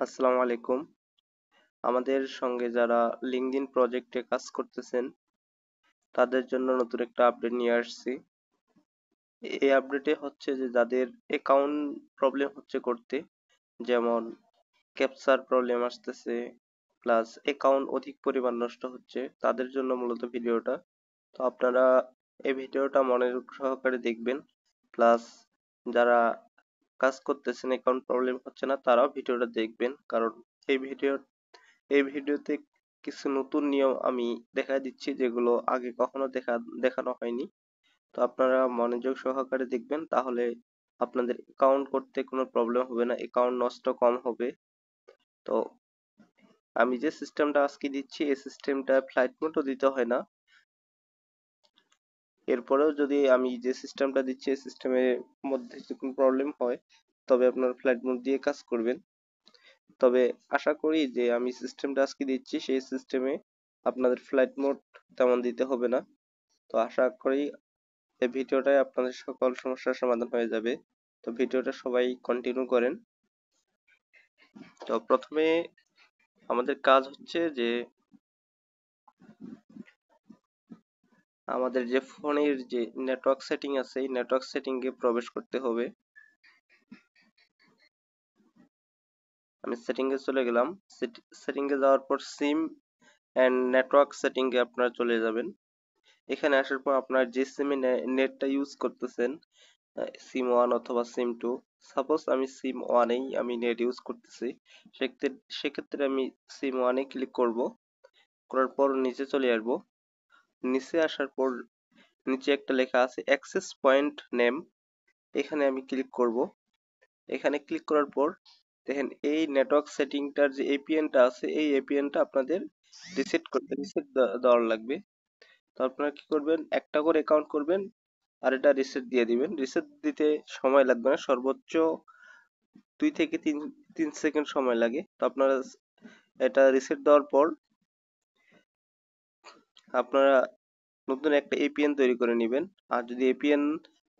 আসসালামু আলাইকুম। আমাদের সঙ্গে যারা লিঙ্কডইন প্রজেক্টে কাজ করতেছেন তাদের জন্য নতুন একটা আপডেট নিয়ে আসছি। এই আপডেটে হচ্ছে যে যাদের অ্যাকাউন্ট প্রবলেম হচ্ছে করতে, যেমন ক্যাপচার প্রবলেম আসতেছে, প্লাস অ্যাকাউন্ট অধিক পরিমাণ নষ্ট হচ্ছে, তাদের জন্য মূলত ভিডিওটা। তো আপনারা এই ভিডিওটা মনোযোগ সহকারে দেখবেন, প্লাস যারা কাজ করতেছেন অ্যাকাউন্ট প্রবলেম হচ্ছে না তারাও ভিডিওটা দেখবেন, কারণ এই ভিডিওতে কিছু নতুন নিয়ম আমি দেখায় দিচ্ছি যেগুলো আগে কখনো দেখানো হয়নি। তো আপনারা মনোযোগ সহকারে দেখবেন, তাহলে আপনাদের অ্যাকাউন্ট করতে কোনো প্রবলেম হবে না, অ্যাকাউন্ট নষ্ট কম হবে। তো আমি যে সিস্টেমটা আজকে দিচ্ছি এই সিস্টেমটা ফ্লাইট মোডও দিতে হয় না। এরপরেও যদি আমি যে সিস্টেমটা দিচ্ছি এই সিস্টেমের মধ্যে যদি কোনো প্রবলেম হয় তবে আপনার ফ্লাইট মোড দিয়ে কাজ করবেন। তবে আশা করি যে আমি সিস্টেমটা আজকে দিচ্ছি সেই সিস্টেমে আপনাদের ফ্লাইট মোড তেমন দিতে হবে না। তো আশা করি এই ভিডিওটায় আপনাদের সকল সমস্যার সমাধান হয়ে যাবে। তো ভিডিওটা সবাই কন্টিনিউ করেন। তো প্রথমে আমাদের কাজ হচ্ছে যে আমাদের যে ফোনের যে নেটওয়ার্ক সেটিং আছে এই নেটওয়ার্ক সেটিং এ প্রবেশ করতে হবে। আমি সেটিং এ চলে গেলাম। সেটিং এ যাওয়ার পর সিম এন্ড নেটওয়ার্ক সেটিং এ আপনারা চলে যাবেন। এখানে আসার পর আপনার যে সিমে নেটটা ইউজ করতেছেন, সিম ওয়ান অথবা সিম টু, সাপোজ আমি সিম ওয়ানেই আমি নেট ইউজ করতেছি, সেক্ষেত্রে আমি সিম ওয়ানে ক্লিক করব। করার পর নিচে চলে আসবো। নিচে আসার পর নিচে একটা লেখা আছে অ্যাক্সেস পয়েন্ট নেম, এখানে আমি ক্লিক করব। এখানে ক্লিক করার পর দেখেন এই নেটওয়ার্ক সেটিংটার যে এপিএনটা আছে এই এপিএনটা আপনাদের রিসেট দেওয়ার লাগবে। তো আপনারা কি করবেন, একটা করে অ্যাকাউন্ট করবেন আর এটা রিসেট দিয়ে দিবেন। রিসেট দিতে সময় লাগবে না, সর্বোচ্চ 2 থেকে 3 সেকেন্ড সময় লাগে। তো আপনারা এটা রিসেট দেওয়ার পর আপনারা নতুন একটা এপিএন তৈরি করে নেবেন। আর যদি এপিএন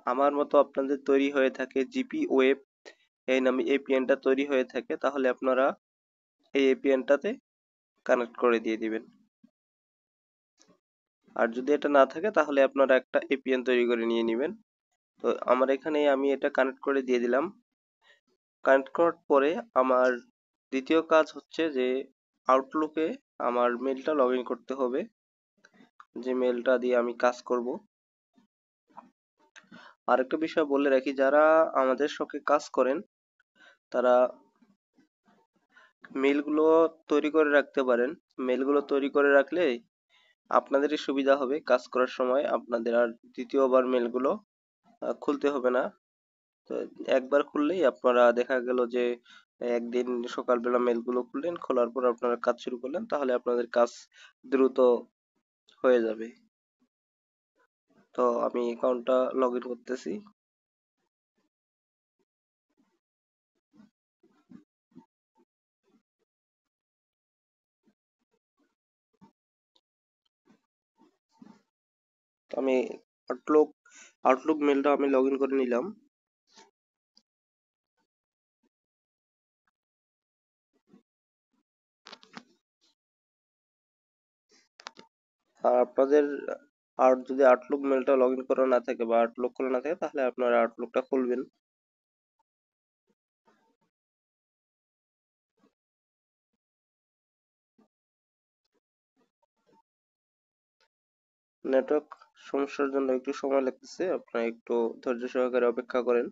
আমার মতো আপনাদের তৈরি হয়ে থাকে, জিপি ওয়েব এই নামে এপিএনটা তৈরি হয়ে থাকে, তাহলে আপনারা এই এপিএনটাতে কানেক্ট করে দিয়ে দিবেন। আর যদি এটা না থাকে তাহলে আপনারা একটা এপিএন তৈরি করে নিয়ে নেবেন। তো আমার এখানে আমি এটা কানেক্ট করে দিয়ে দিলাম। কানেক্ট করার পরে আমার দ্বিতীয় কাজ হচ্ছে যে আউটলুকে আমার মেলটা লগ ইন করতে হবে, যে মেলটা দিয়ে আমি কাজ করব। আরেকটা বিষয় বলে রাখি, যারা আমাদের সঙ্গে কাজ করেন তারা মেলগুলো তৈরি করে রাখতে পারেন। মেলগুলো তৈরি করে রাখলে আপনাদেরই সুবিধা হবে, কাজ করার সময় আপনাদের আর দ্বিতীয়বার মেলগুলো খুলতে হবে না। তো একবার খুললেই আপনারা দেখা গেল যে একদিন সকালবেলা মেলগুলো খুললেন, খোলার পর আপনারা কাজ শুরু করলেন, তাহলে আপনাদের কাজ দ্রুত হয়ে যাবে। তো আমি অ্যাকাউন্টটা লগ ইন করতেছি। তো আমি আউটলুক আউটলুক মেলটা আমি লগ ইন করে নিলাম। আর আপনাদের আর যদি আউটলুক মেলটা লগ ইন করা না থাকে বা আউটলুক খোলা না থাকে তাহলে আপনারা আউটলুকটা খুলবেন। নেটওয়ার্ক সমস্যার জন্য একটু সময় লাগতেছে, আপনারা একটু ধৈর্য সহকারে অপেক্ষা করেন।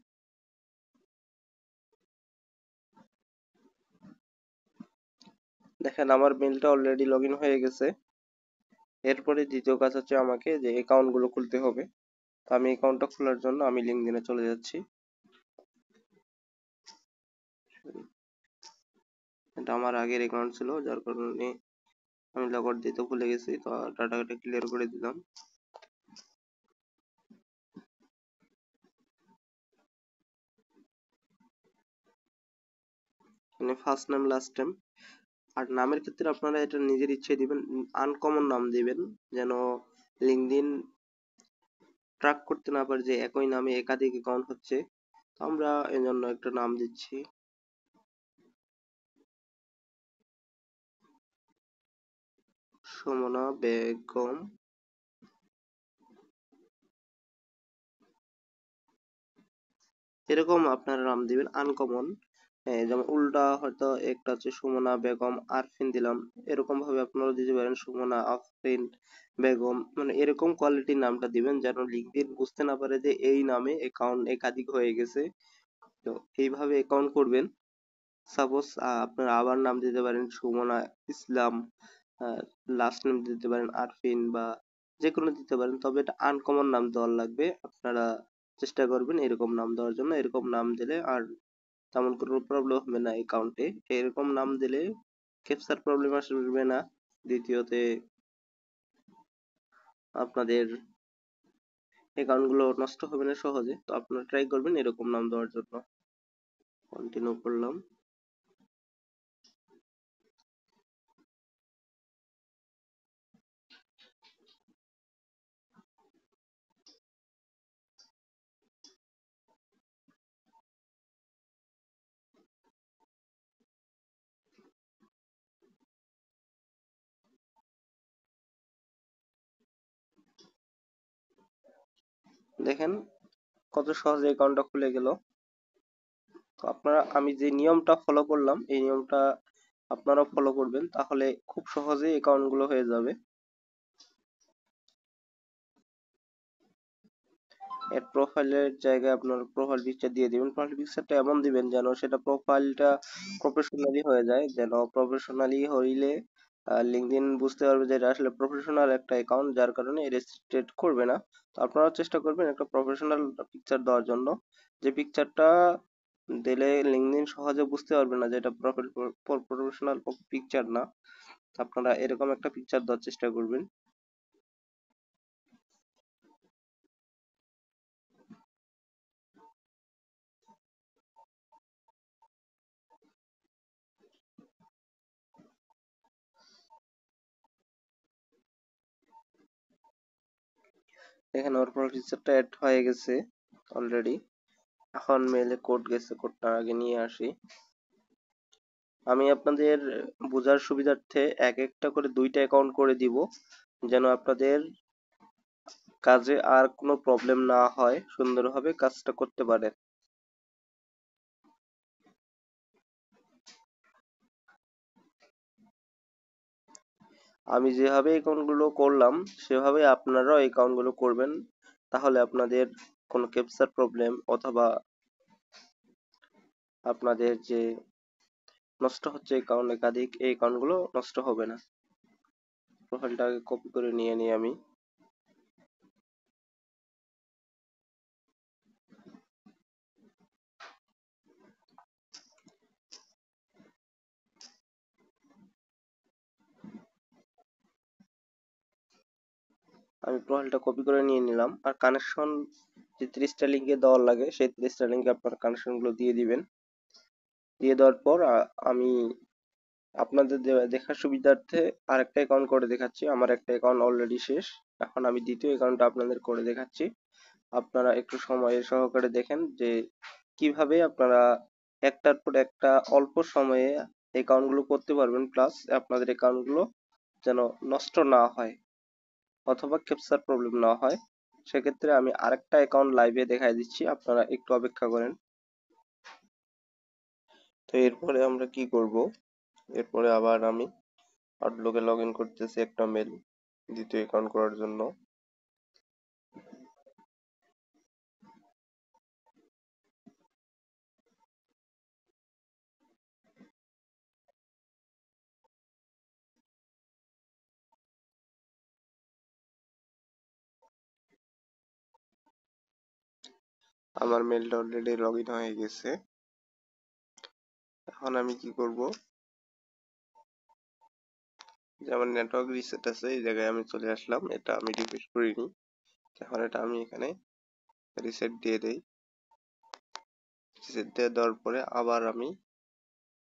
দেখেন আমার মেলটা অলরেডি লগ ইন হয়ে গেছে। এরপরে দ্বিতীয় কাজ হচ্ছে আমাকে যে অ্যাকাউন্ট গুলো খুলতে হবে। তো আমি অ্যাকাউন্টটা খোলার জন্য আমি লিঙ্কডইনে চলে যাচ্ছি। এটা আমার আগের অ্যাকাউন্ট ছিল যার কারণে আমি লগ আউট দিতে ভুলে গেছি, তো ডাটাটা ক্লিয়ার করে দিলাম। মানে ফার্স্ট নেম লাস্ট নেম। আর নামের ক্ষেত্রে আপনারা এটা নিজের ইচ্ছে দিবেন, আনকমন নাম দিবেন, যেন লিঙ্কডইন ট্র্যাক করতে না পারে যে একই নামে একাধিক অ্যাকাউন্ট হচ্ছে। তো আমরা এজন্য একটা নাম দিচ্ছি। সুমনা বেগম, এরকম আপনারা নাম দিবেন আনকমন। যেমন উল্টা হয়তো একটা হচ্ছে সুমনা বেগম আরফিন দিলাম, এরকম ভাবে আপনারা দিতে পারেন সুমনা আফরিন বেগম, মানে এরকম কোয়ালিটির নামটা দিবেন যেন লিঙ্কডইন বুঝতে না পারে যে এই নামে অ্যাকাউন্ট একাধিক হয়ে গেছে। তো এইভাবে অ্যাকাউন্ট করবেন। সাপোজ আপনারা আবার নাম দিতে পারেন সুমনা ইসলাম, লাস্ট নেম দিতে পারেন আরফিন, বা যে কোনো দিতে পারেন, তবে এটা আনকমন নাম দেওয়ার লাগবে। আপনারা চেষ্টা করবেন এরকম নাম দেওয়ার জন্য। এরকম নাম দিলে আর তেমন কোনো প্রবলেম হবে না অ্যাকাউন্টে। এরকম নাম দিলে ক্যাপচার প্রবলেম আসবে না। দ্বিতীয়তে আপনাদের অ্যাকাউন্ট গুলো নষ্ট হবে না সহজে। তো আপনারা ট্রাই করবেন এরকম নাম দেওয়ার জন্য। কন্টিনিউ করলাম। দেখেন কত সহজে অ্যাকাউন্টটা খুলে গেল। তো আপনারা, আমি যে নিয়মটা ফলো করলাম এই নিয়মটা আপনারাও ফলো করবেন, তাহলে খুব সহজেই অ্যাকাউন্ট গুলো হয়ে যাবে। এর প্রোফাইলের জায়গায় আপনার প্রোফাইল পিকচার দিয়ে দিবেন। প্রোফাইল পিকচারটা এমন দিবেন যেন সেটা প্রোফাইলটা প্রফেশনালি হয়ে যায়, যেন প্রফেশনালি হইলে লিঙ্কডইন বুঝতে পারবে যে এটা আসলে প্রফেশনাল একটা অ্যাকাউন্ট, যার কারণে রেস্ট্রিক্টেড করবে না। তো আপনারাও চেষ্টা করবেন একটা প্রফেশনাল পিকচার দেওয়ার জন্য, যে পিকচারটা দিলে লিঙ্কডইন সহজে বুঝতে পারবে না যে এটা প্রফেশনাল পিকচার না। আপনারা এরকম একটা পিকচার দেওয়ার চেষ্টা করবেন। এখানে ওর প্রোফাইল পিকচারটা অ্যাড হয়ে গেছে অলরেডি। এখন মেইলে কোড গেছে, কোডটা আগে নিয়ে আসি। আমি আপনাদের বোঝার সুবিধার্থে এক একটা করে দুইটা অ্যাকাউন্ট করে দিব, যেন আপনাদের কাজে আর কোনো প্রবলেম না হয়, সুন্দরভাবে কাজটা করতে পারেন। আমি যেভাবে অ্যাকাউন্ট গুলো করলাম সেভাবে আপনারাও অ্যাকাউন্ট গুলো করবেন, তাহলে আপনাদের কোনো ক্যাপচার প্রবলেম অথবা আপনাদের যে নষ্ট হচ্ছে অ্যাকাউন্ট একাধিক, এই অ্যাকাউন্ট গুলো নষ্ট হবে না। প্রোফাইলটা আগে কপি করে নিয়ে নিই আমি। প্রোফাইলটা কপি করে নিয়ে নিলাম। আর কানেকশন যে 30টা লিঙ্কে দেওয়ার লাগে সেই 30টা লিঙ্কে আপনার কানেকশন গুলো দিয়ে দিবেন। দিয়ে দেওয়ার পর আমি আপনাদের দেখার সুবিধার্থে আরেকটা অ্যাকাউন্ট করে দেখাচ্ছি। আমার একটা অ্যাকাউন্ট অলরেডি শেষ, এখন আমি দ্বিতীয় অ্যাকাউন্টটা আপনাদের করে দেখাচ্ছি। আপনারা একটু সময় সহকারে দেখেন যে কিভাবে আপনারা একটার পর একটা অল্প সময়ে অ্যাকাউন্ট গুলো করতে পারবেন, প্লাস আপনাদের অ্যাকাউন্ট গুলো যেন নষ্ট না হয় অথবা ক্যাপচার প্রবলেম না হয়। সেক্ষেত্রে আমি আরেকটা অ্যাকাউন্ট লাইভে দেখাই দিচ্ছি, আপনারা একটু অপেক্ষা করেন। তো এরপরে আমরা কি করব, এরপরে আবার আমি আউটলুকে লগ ইন করতেছি একটা মেল দ্বিতীয় অ্যাকাউন্ট করার জন্য। আমার মেলটা অলরেডি লগ ইন হয়ে গেছে। এখন আমি কি করব, যে আমার নেটওয়ার্ক রিসেট আছে এই জায়গায় আমি চলে আসলাম, এটা আমি রিফ্রেশ করিনি। এখন এটা আমি এখানে রিসেট দিয়ে দেই। রিসেট দিয়ে দেওয়ার পরে আবার আমি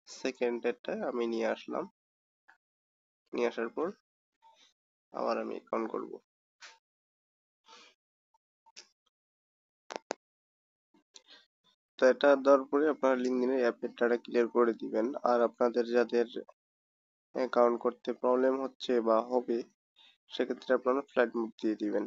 সেকেন্ড ডেটটা আমি নিয়ে আসলাম। নিয়ে আসার পর আবার আমি অ্যাকাউন্ট করব। তো এটা দেওয়ার পরে আপনারা লিঙ্কডইনের অ্যাপের ডাটা ক্লিয়ার করে দিবেন। আর আপনাদের যাদের অ্যাকাউন্ট করতে প্রবলেম হচ্ছে বা হবে, সেক্ষেত্রে আপনারা ফ্লাইট মোড দিয়ে দিবেন।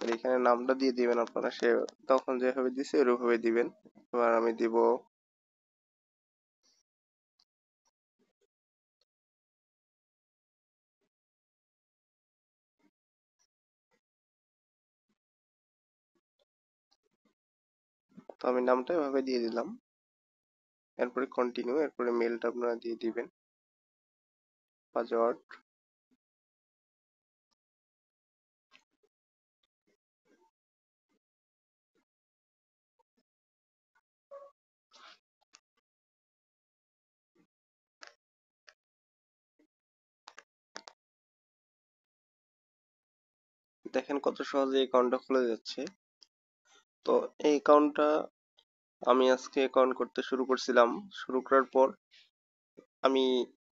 আর এখানে নামটা দিয়ে দিবেন আপনারা, সে তখন যেভাবে দিছে ওইভাবে দিবেন। এবার আমি দিব তো আমি নামটা এভাবে দিয়ে দিলাম। এরপরে কন্টিনিউ, এরপরে মেলটা আপনারা দিয়ে দিবেন, পাসওয়ার্ড। দেখেন কত সহজে অ্যাকাউন্টটা খুলে যাচ্ছে। তো এই অ্যাকাউন্টটা আমি আজকে অ্যাকাউন্ট করতে শুরু করছিলাম। শুরু করার পর আমি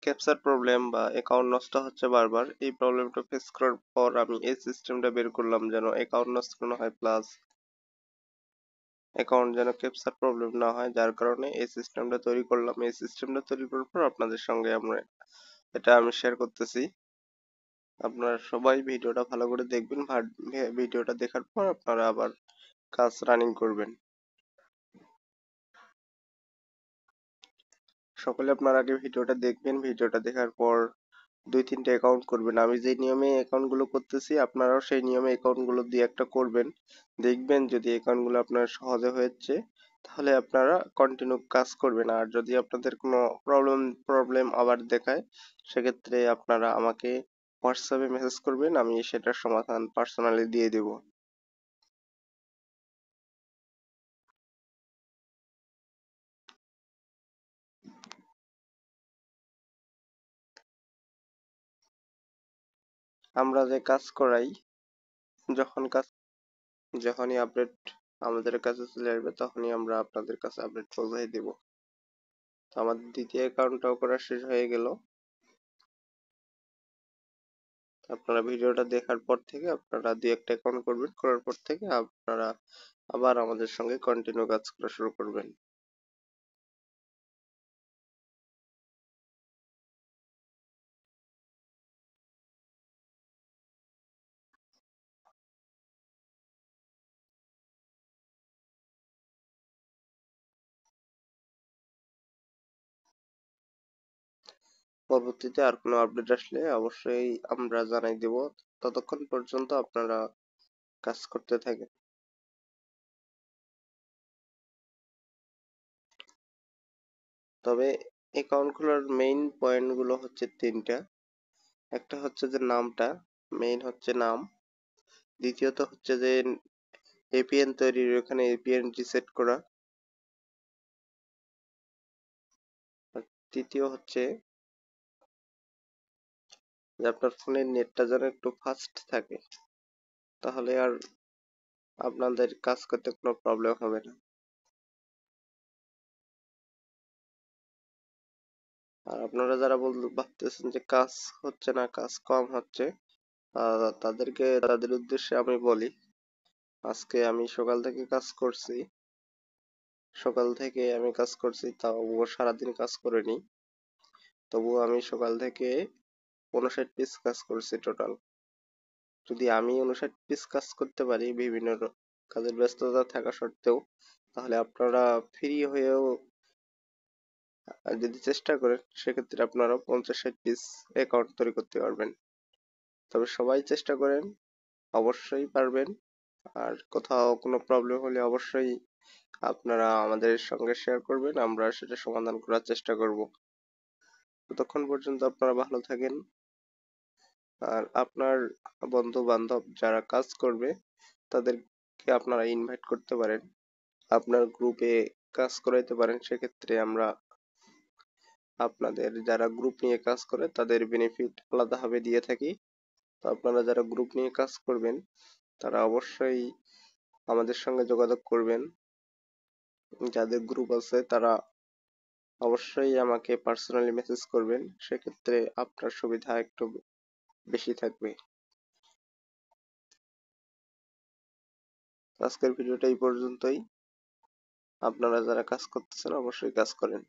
ক্যাপচার প্রবলেম বা অ্যাকাউন্ট নষ্ট হচ্ছে বারবার, এই প্রবলেমটা ফেস করার পর আমি এই সিস্টেমটা বের করলাম যেন অ্যাকাউন্ট নষ্ট না হয়, প্লাস অ্যাকাউন্ট যেন ক্যাপচার প্রবলেম না হয়, যার কারণে এই সিস্টেমটা তৈরি করলাম। এই সিস্টেমটা তৈরি করার পর আপনাদের সঙ্গে আমি শেয়ার করতেছি। আপনারা সবাই ভিডিওটা ভালো করে দেখবেন, ভিডিওটা দেখার পর আপনারা আবার কাজ রানিং করবেন। সকলে আপনারা আগে ভিডিওটা দেখবেন, ভিডিওটা দেখার পর 2-3টা অ্যাকাউন্ট করবেন। আমি যে নিয়মে অ্যাকাউন্ট গুলো করতেছি আপনারাও সেই নিয়মে অ্যাকাউন্ট গুলো দিয়ে একটা করবেন। দেখবেন যদি অ্যাকাউন্ট গুলো আপনার সহজে হয়েছে, তাহলে আপনারা কন্টিনিউ কাজ করবেন। আর যদি আপনাদের কোনো প্রবলেম আবার দেখায়, সেক্ষেত্রে আপনারা আমাকে হোয়াটসঅ্যাপে মেসেজ করবেন, আমি সেটার সমাধান পার্সোনালি দিয়ে দেব। আমরা যে কাজ করাই, যখন কাজ যখনই আপডেট আমাদের কাছে চলে আসবে, তখনই আমরা আপনাদের কাছে আপডেট পৌঁছাই দেব। তো আমাদের দ্বিতীয় অ্যাকাউন্টটাও করা শেষ হয়ে গেল। আপনারা ভিডিওটা দেখার পর থেকে আপনারা দুই একটা অ্যাকাউন্ট করবেন, করার পর থেকে আপনারা আবার আমাদের সঙ্গে কন্টিনিউ কাজ করা শুরু করবেন। পরবর্তীতে আর কোনো আপডেট আসলে অবশ্যই আমরা জানাই দেব। ততক্ষণ পর্যন্ত আপনারা কাজ করতে থাকেন। তবে অ্যাকাউন্ট খোলার মেইন পয়েন্ট গুলো হচ্ছে তিনটা। একটা হচ্ছে যে নামটা, মেইন হচ্ছে নাম। দ্বিতীয়ত হচ্ছে যে এপিএন তৈরির ওখানে এপিএন রিসেট করা। আর তৃতীয় হচ্ছে যে আপনার ফোনের নেটটা যেন একটু ফাস্ট থাকে, তাহলে আর আপনাদের কাজ করতে কোনো প্রবলেম হবে না। আর আপনারা যারা ভাবতেছেন যে কাজ হচ্ছে না, কাজ কম হচ্ছে, তাদেরকে তাদের উদ্দেশ্যে আমি বলি, আজকে আমি সকাল থেকে কাজ করছি, তবুও সারাদিন কাজ করিনি। তবুও আমি সকাল থেকে 59 পিস কাজ করছি টোটাল। যদি আমি 59 পিস কাজ করতে পারি বিভিন্ন কাজের ব্যস্ততা থাকা সত্ত্বেও, তাহলে আপনারা ফ্রি হয়েও যদি চেষ্টা করেন, সেক্ষেত্রে আপনারা 50-60 পিস অ্যাকাউন্ট তৈরি করতে পারবেন। তবে সবাই চেষ্টা করেন, অবশ্যই পারবেন। আর কোথাও কোনো প্রবলেম হলে অবশ্যই আপনারা আমাদের সঙ্গে শেয়ার করবেন, আমরা সেটা সমাধান করার চেষ্টা করব। ততক্ষণ পর্যন্ত আপনারা ভালো থাকেন। আর আপনার বন্ধু বান্ধব যারা কাজ করবে, তাদেরকে আপনারা ইনভাইট করতে পারেন, আপনার গ্রুপে কাজ করাইতে পারেন। সেক্ষেত্রে আমরা আপনাদের যারা গ্রুপ নিয়ে কাজ করে তাদের বেনিফিট আলাদাভাবে দিয়ে থাকি। তো আপনারা যারা গ্রুপ নিয়ে কাজ করবেন, তারা অবশ্যই আমাদের সঙ্গে যোগাযোগ করবেন। যাদের গ্রুপ আছে তারা অবশ্যই আমাকে পার্সোনালি মেসেজ করবেন, সেক্ষেত্রে আপনার সুবিধা একটু বেশি থাকবে। আজকের ভিডিওটা এই পর্যন্তই। আপনারা যারা কাজ করতেছেন অবশ্যই কাজ করেন।